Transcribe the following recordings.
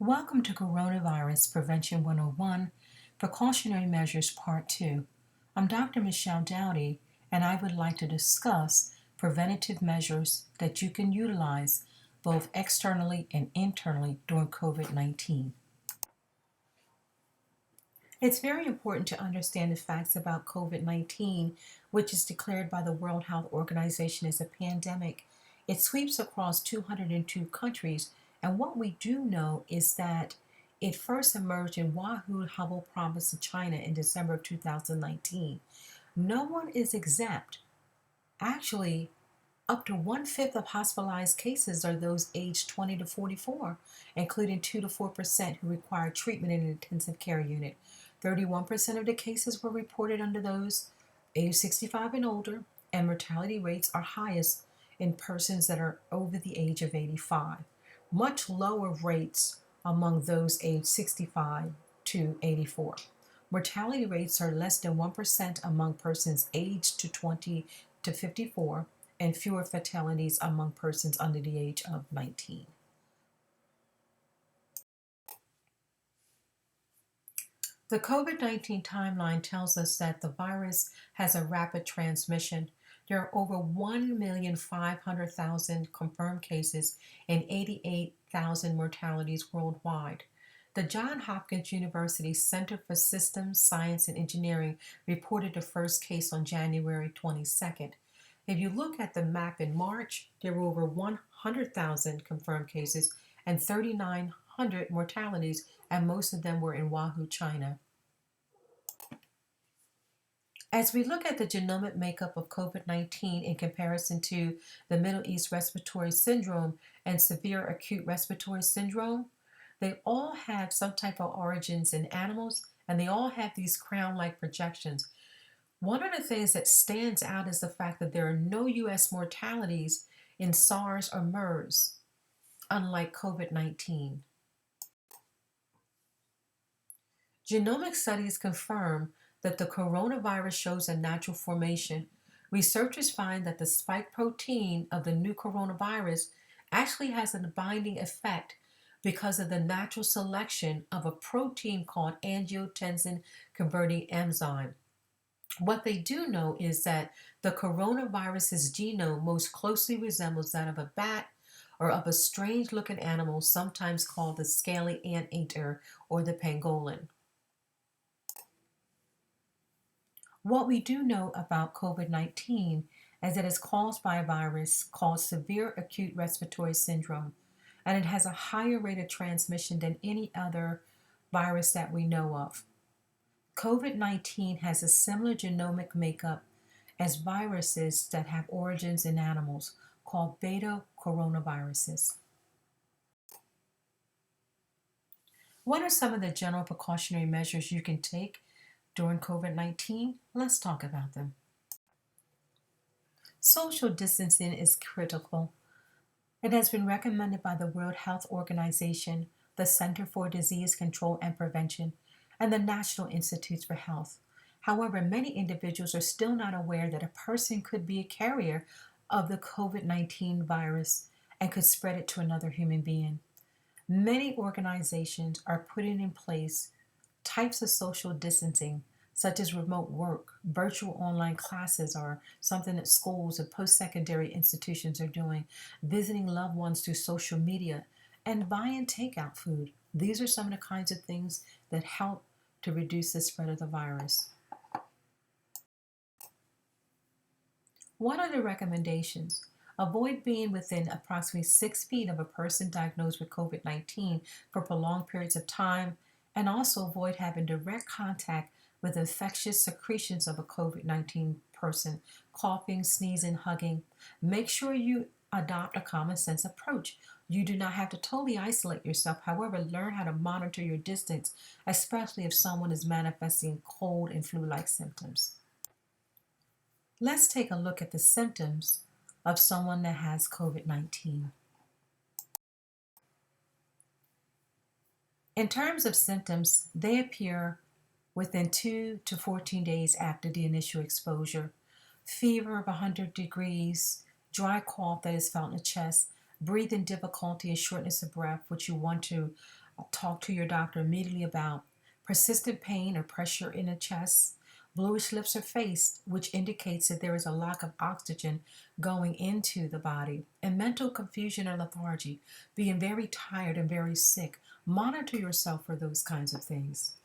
Welcome to Coronavirus Prevention 101, Precautionary Measures Part 2. I'm Dr. Michelle Dowdy, and I would like to discuss preventative measures that you can utilize both externally and internally during COVID-19. It's very important to understand the facts about COVID-19, which is declared by the World Health Organization as a pandemic. It sweeps across 202 countries, and what we do know is that it first emerged in Wuhan, Hubei province of China in December of 2019. No one is exempt. Actually, up to one-fifth of hospitalized cases are those aged 20 to 44, including 2 to 4% who require treatment in an intensive care unit. 31% of the cases were reported under those age 65 and older, and mortality rates are highest in persons that are over the age of 85. Much lower rates among those aged 65 to 84. Mortality rates are less than 1% among persons aged to 20 to 54, and fewer fatalities among persons under the age of 19. The COVID-19 timeline tells us that the virus has a rapid transmission. There are over 1,500,000 confirmed cases and 88,000 mortalities worldwide. The Johns Hopkins University Center for Systems, Science, and Engineering reported the first case on January 22nd. If you look at the map in March, there were over 100,000 confirmed cases and 3,900 mortalities, and most of them were in Wuhan, China. As we look at the genomic makeup of COVID-19 in comparison to the Middle East Respiratory Syndrome and severe acute respiratory syndrome, they all have some type of origins in animals, and they all have these crown-like projections. One of the things that stands out is the fact that there are no U.S. mortalities in SARS or MERS, unlike COVID-19. Genomic studies confirm that the coronavirus shows a natural formation. Researchers find that the spike protein of the new coronavirus actually has a binding effect because of the natural selection of a protein called angiotensin converting enzyme. What they do know is that the coronavirus's genome most closely resembles that of a bat or of a strange-looking animal, sometimes called the scaly anteater or the pangolin. What we do know about COVID-19 is that it's caused by a virus called severe acute respiratory syndrome, and it has a higher rate of transmission than any other virus that we know of. COVID-19 has a similar genomic makeup as viruses that have origins in animals called beta coronaviruses. What are some of the general precautionary measures you can take during COVID-19? Let's talk about them. Social distancing is critical. It has been recommended by the World Health Organization, the Center for Disease Control and Prevention, and the National Institutes for Health. However, many individuals are still not aware that a person could be a carrier of the COVID-19 virus and could spread it to another human being. Many organizations are putting in place types of social distancing, such as remote work, virtual online classes, or something that schools and post-secondary institutions are doing, visiting loved ones through social media, and buying takeout food. These are some of the kinds of things that help to reduce the spread of the virus. What are the recommendations? Avoid being within approximately 6 feet of a person diagnosed with COVID-19 for prolonged periods of time, and also avoid having direct contact with infectious secretions of a COVID-19 person, coughing, sneezing, hugging. Make sure you adopt a common sense approach. You do not have to totally isolate yourself. However, learn how to monitor your distance, especially if someone is manifesting cold and flu-like symptoms. Let's take a look at the symptoms of someone that has COVID-19. In terms of symptoms, they appear within 2 to 14 days after the initial exposure. Fever of 100 degrees, dry cough that is felt in the chest, breathing difficulty and shortness of breath, which you want to Talk to your doctor immediately about persistent pain or pressure in the chest, bluish lips or face, which indicates that there is a lack of oxygen going into the body, and mental confusion or lethargy, being very tired and very sick. Monitor yourself for those kinds of things.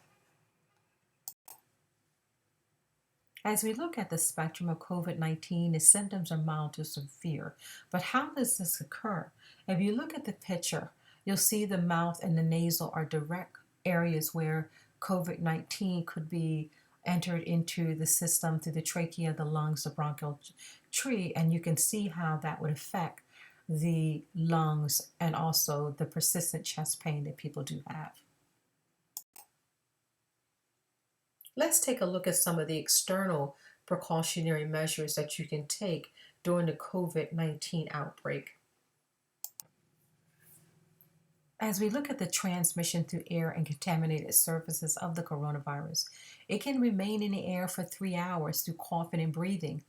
As we look at the spectrum of COVID 19, the symptoms are mild to severe. But how does this occur? If you look at the picture, you'll see the mouth and the nasal are direct areas where COVID 19 could be entered into the system through the trachea, the lungs, the bronchial tree, and you can see how that would affect the lungs and also the persistent chest pain that people do have. Let's take a look at some of the external precautionary measures that you can take during the COVID 19 outbreak. As we look at the transmission through air and contaminated surfaces of the coronavirus, it can remain in the air for 3 hours through coughing and breathing.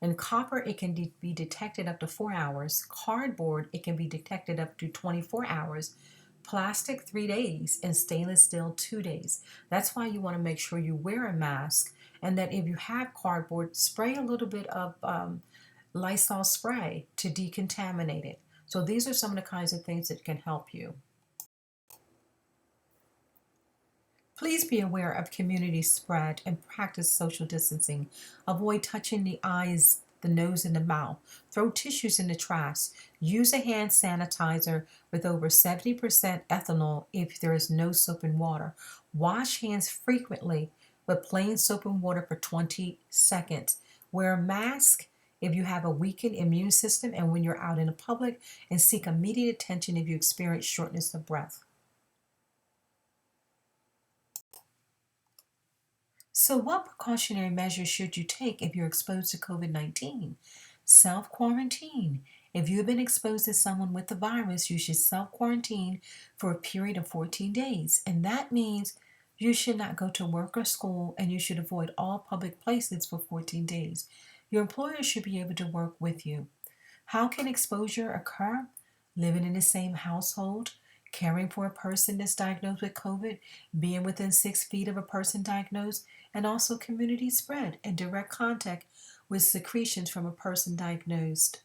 In copper, it can be detected up to 4 hours. Cardboard, it can be detected up to 24 hours. Plastic, 3 days, and stainless steel, 2 days. That's why you want to make sure you wear a mask, and that if you have cardboard, spray a little bit of Lysol spray to decontaminate it. So these are some of the kinds of things that can help you. Please be aware of community spread and practice social distancing. Avoid touching the eyes, the nose, and the mouth. Throw tissues in the trash. Use a hand sanitizer with over 70% ethanol if there is no soap and water. Wash hands frequently with plain soap and water for 20 seconds. Wear a mask if you have a weakened immune system and when you're out in the public, and seek immediate attention if you experience shortness of breath. So, what precautionary measures should you take if you're exposed to COVID 19? Self quarantine. If you have been exposed to someone with the virus, you should self quarantine for a period of 14 days. And that means you should not go to work or school, and you should avoid all public places for 14 days. Your employer should be able to work with you. How can exposure occur? Living in the same household, caring for a person that's diagnosed with COVID, being within 6 feet of a person diagnosed, and also community spread and direct contact with secretions from a person diagnosed.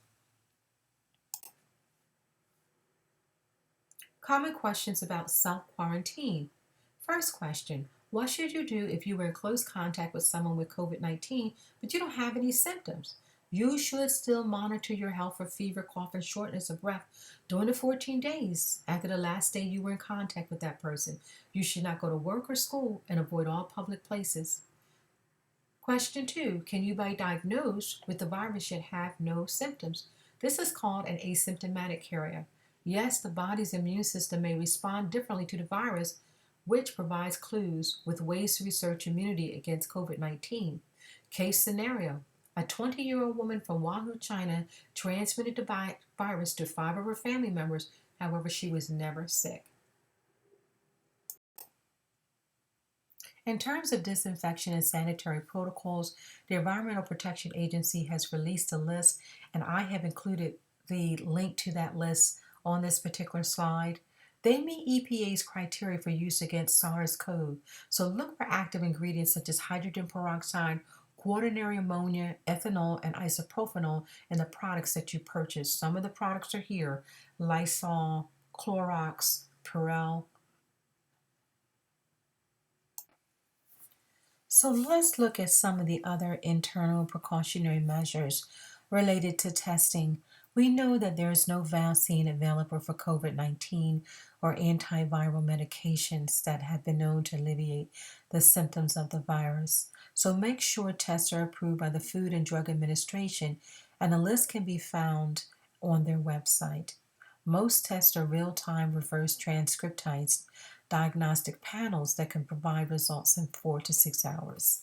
Common questions about self quarantine. First question: what should you do if you were in close contact with someone with COVID 19 but you don't have any symptoms? You should still monitor your health for fever, cough, and shortness of breath during the 14 days after the last day you were in contact with that person. You should not go to work or school and avoid all public places. Question 2: can you be diagnosed with the virus yet have no symptoms? This is called an asymptomatic carrier. Yes, the body's immune system may respond differently to the virus, which provides clues with ways to research immunity against COVID 19. Case scenario: a 20-year-old woman from Wuhan, China transmitted the virus to 5 of her family members, however, she was never sick. In terms of disinfection and sanitary protocols, the Environmental Protection Agency has released a list, and I have included the link to that list on this particular slide. They meet EPA's criteria for use against SARS-CoV, so look for active ingredients such as hydrogen peroxide, quaternary ammonia, ethanol, and isopropanol in the products that you purchase. Some of the products are here: Lysol, Clorox, Purell. So let's look at some of the other internal precautionary measures related to testing. We know that there is no vaccine available for COVID 19 or antiviral medications that have been known to alleviate the symptoms of the virus. So make sure tests are approved by the Food and Drug Administration, and a list can be found on their website. Most tests are real time reverse transcriptized diagnostic panels that can provide results in 4 to 6 hours.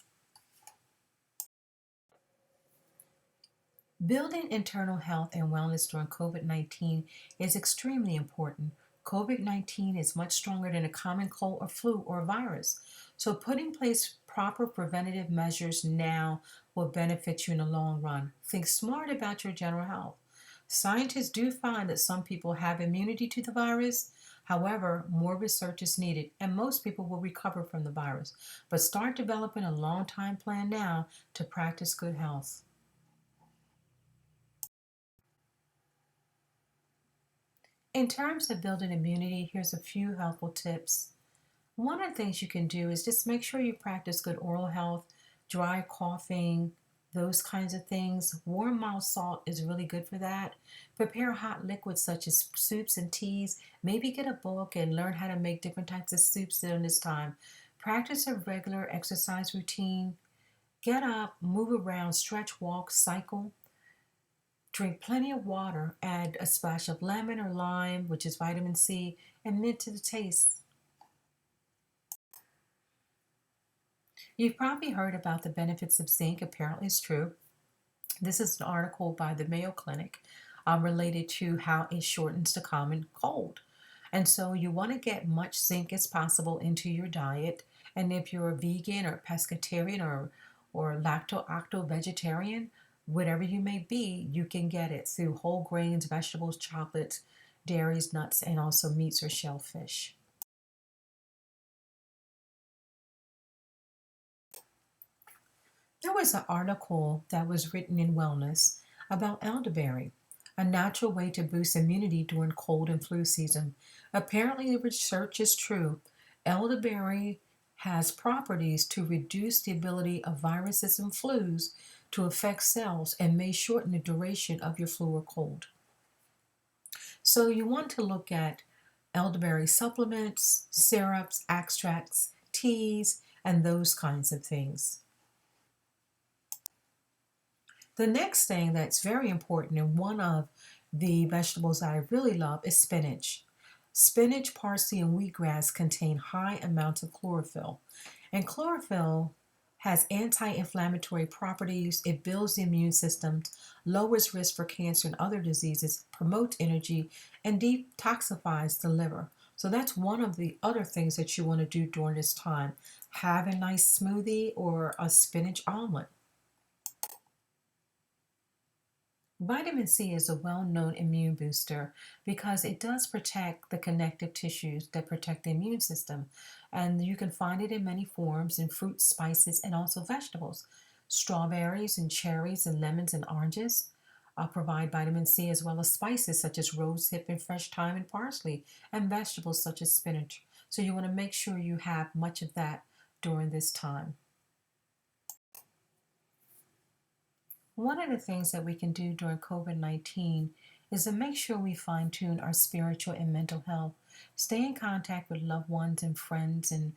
Building internal health and wellness during COVID 19 is extremely important. COVID 19 is much stronger than a common cold or flu or virus. So, put in place proper preventative measures now will benefit you in the long run. Think smart about your general health. Scientists do find that some people have immunity to the virus. However, more research is needed and most people will recover from the virus. But start developing a long time plan now to practice good health. In terms of building immunity, here's a few helpful tips. One of the things you can do is just make sure you practice good oral health, dry coughing, those kinds of things. Warm mild salt is really good for that. Prepare hot liquids such as soups and teas. Maybe get a book and learn how to make different types of soups during this time. Practice a regular exercise routine. Get up, move around, stretch, walk, cycle. Drink plenty of water. Add a splash of lemon or lime, which is vitamin C, and mint to the taste. You've probably heard about the benefits of zinc. Apparently, it's true. This is an article by the Mayo Clinic related to how it shortens the common cold. And so, you want to get much zinc as possible into your diet. And if you're a vegan or pescatarian or lacto-octo vegetarian, whatever you may be, you can get it through whole grains, vegetables, chocolates, dairies, nuts, and also meats or shellfish. There was an article that was written in Wellness about elderberry, a natural way to boost immunity during cold and flu season. Apparently, the research is true. Elderberry has properties to reduce the ability of viruses and flus to affect cells and may shorten the duration of your flu or cold. So, you want to look at elderberry supplements, syrups, extracts, teas, and those kinds of things. The next thing that's very important, and one of the vegetables I really love, is spinach. Spinach, parsley, and wheatgrass contain high amounts of chlorophyll. And chlorophyll has anti inflammatory properties, it builds the immune system, lowers risk for cancer and other diseases, promotes energy, and detoxifies the liver. So that's one of the other things that you want to do during this time. Have a nice smoothie or a spinach omelet. Vitamin C is a well known immune booster because it does protect the connective tissues that protect the immune system. And you can find it in many forms in fruits, spices, and also vegetables. Strawberries and cherries and lemons and oranges provide vitamin C as well as spices such as rosehip and fresh thyme and parsley, and vegetables such as spinach. So you want to make sure you have much of that during this time. One of the things that we can do during COVID 19 is to make sure we fine tune our spiritual and mental health. Stay in contact with loved ones and friends and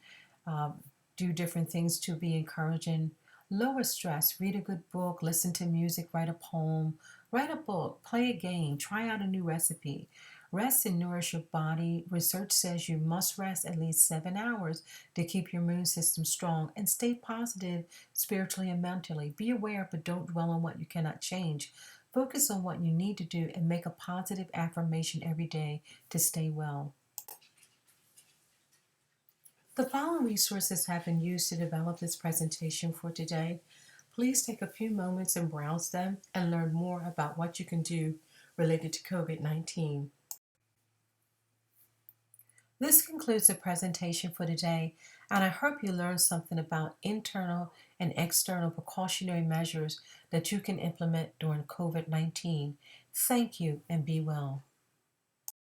uh, do different things to be encouraging. Lower stress, read a good book, listen to music, write a poem, write a book, play a game, try out a new recipe. Rest and nourish your body. Research says you must rest at least 7 hours to keep your immune system strong and stay positive spiritually and mentally. Be aware, but don't dwell on what you cannot change. Focus on what you need to do and make a positive affirmation every day to stay well. The following resources have been used to develop this presentation for today. Please take a few moments and browse them and learn more about what you can do related to COVID 19. This concludes the presentation for today, and I hope you learned something about internal and external precautionary measures that you can implement during COVID 19. Thank you and be well.